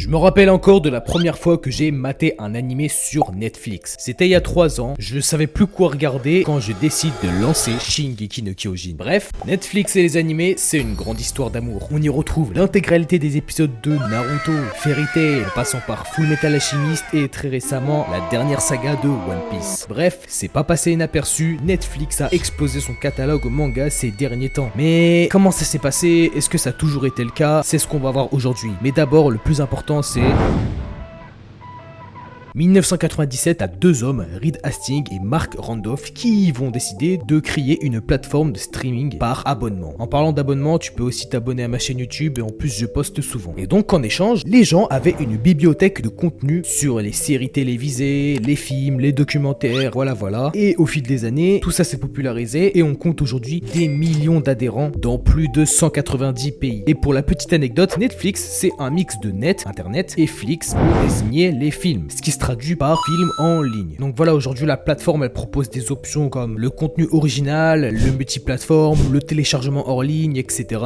Je me rappelle encore de la première fois que j'ai maté un animé sur Netflix. C'était il y a 3 ans, je ne savais plus quoi regarder quand je décide de lancer Shingeki no Kyojin. Bref, Netflix et les animés, c'est une grande histoire d'amour. On y retrouve l'intégralité des épisodes de Naruto, Fairy Tail, en passant par Full Metal Alchemist et très récemment la dernière saga de One Piece. Bref, c'est pas passé inaperçu, Netflix a explosé son catalogue manga ces derniers temps. Mais comment ça s'est passé? Est-ce que ça a toujours été le cas? C'est ce qu'on va voir aujourd'hui. Mais d'abord, le plus important c'est 1997 à deux hommes, Reed Hastings et Mark Randolph, qui vont décider de créer une plateforme de streaming par abonnement. En parlant d'abonnement, tu peux aussi t'abonner à ma chaîne YouTube et en plus je poste souvent. Et donc en échange, les gens avaient une bibliothèque de contenu sur les séries télévisées, les films, les documentaires, voilà. Et au fil des années, tout ça s'est popularisé et on compte aujourd'hui des millions d'adhérents dans plus de 190 pays. Et pour la petite anecdote, Netflix, c'est un mix de net, internet, et Flix pour désigner les films. Ce qui se traduit par film en ligne. Donc voilà, aujourd'hui la plateforme elle propose des options comme le contenu original, le multiplateforme, le téléchargement hors ligne, etc.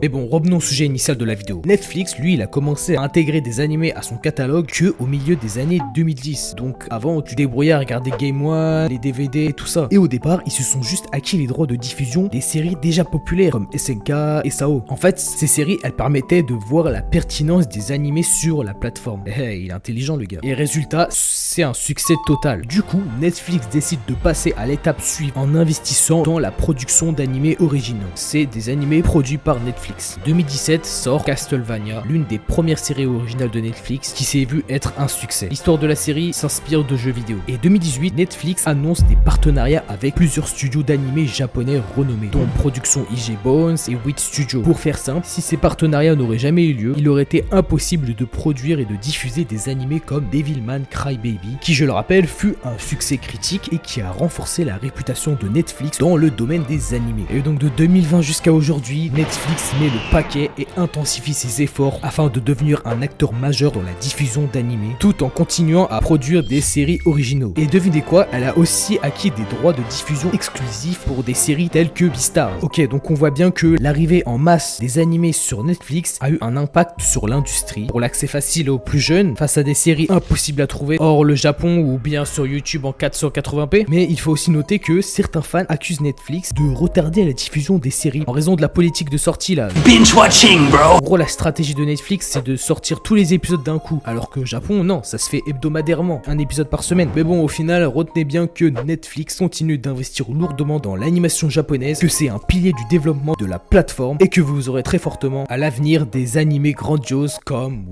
Mais bon, revenons au sujet initial de la vidéo. Netflix, lui, il a commencé à intégrer des animés à son catalogue que au milieu des années 2010. Donc avant, tu débrouillais à regarder Game One, les DVD et tout ça. Et au départ, ils se sont juste acquis les droits de diffusion des séries déjà populaires comme SNK et SAO. En fait, ces séries, elles permettaient de voir la pertinence des animés sur la plateforme. Il est intelligent le gars. Et résultat, c'est un succès total. Du coup, Netflix décide de passer à l'étape suivante en investissant dans la production d'animés originaux. C'est des animés produits par Netflix. 2017 sort Castlevania, l'une des premières séries originales de Netflix qui s'est vue être un succès. L'histoire de la série s'inspire de jeux vidéo. Et 2018, Netflix annonce des partenariats avec plusieurs studios d'animés japonais renommés, dont Production IG Bones et Wit Studio. Pour faire simple, si ces partenariats n'auraient jamais eu lieu, il aurait été impossible de produire et de diffuser des animés comme Devilman Crybaby, qui je le rappelle fut un succès critique et qui a renforcé la réputation de Netflix dans le domaine des animés. Et donc de 2020 jusqu'à aujourd'hui, Netflix met le paquet et intensifie ses efforts afin de devenir un acteur majeur dans la diffusion d'animés, tout en continuant à produire des séries originaux. Et devinez quoi, elle a aussi acquis des droits de diffusion exclusifs pour des séries telles que Beastars. Ok, donc on voit bien que l'arrivée en masse des animés sur Netflix a eu un impact sur l'industrie, pour l'accès facile aux plus jeunes, face à des séries impossibles à trouver hors le Japon ou bien sur YouTube en 480p. Mais il faut aussi noter que certains fans accusent Netflix de retarder la diffusion des séries en raison de la politique de sortie là. Binge watching, bro. En gros, la stratégie de Netflix c'est de sortir tous les épisodes d'un coup, alors que Japon non, ça se fait hebdomadairement, un épisode par semaine. Mais bon, au final, retenez bien que Netflix continue d'investir lourdement dans l'animation japonaise, que c'est un pilier du développement de la plateforme et que vous aurez très fortement à l'avenir des animés grandioses comme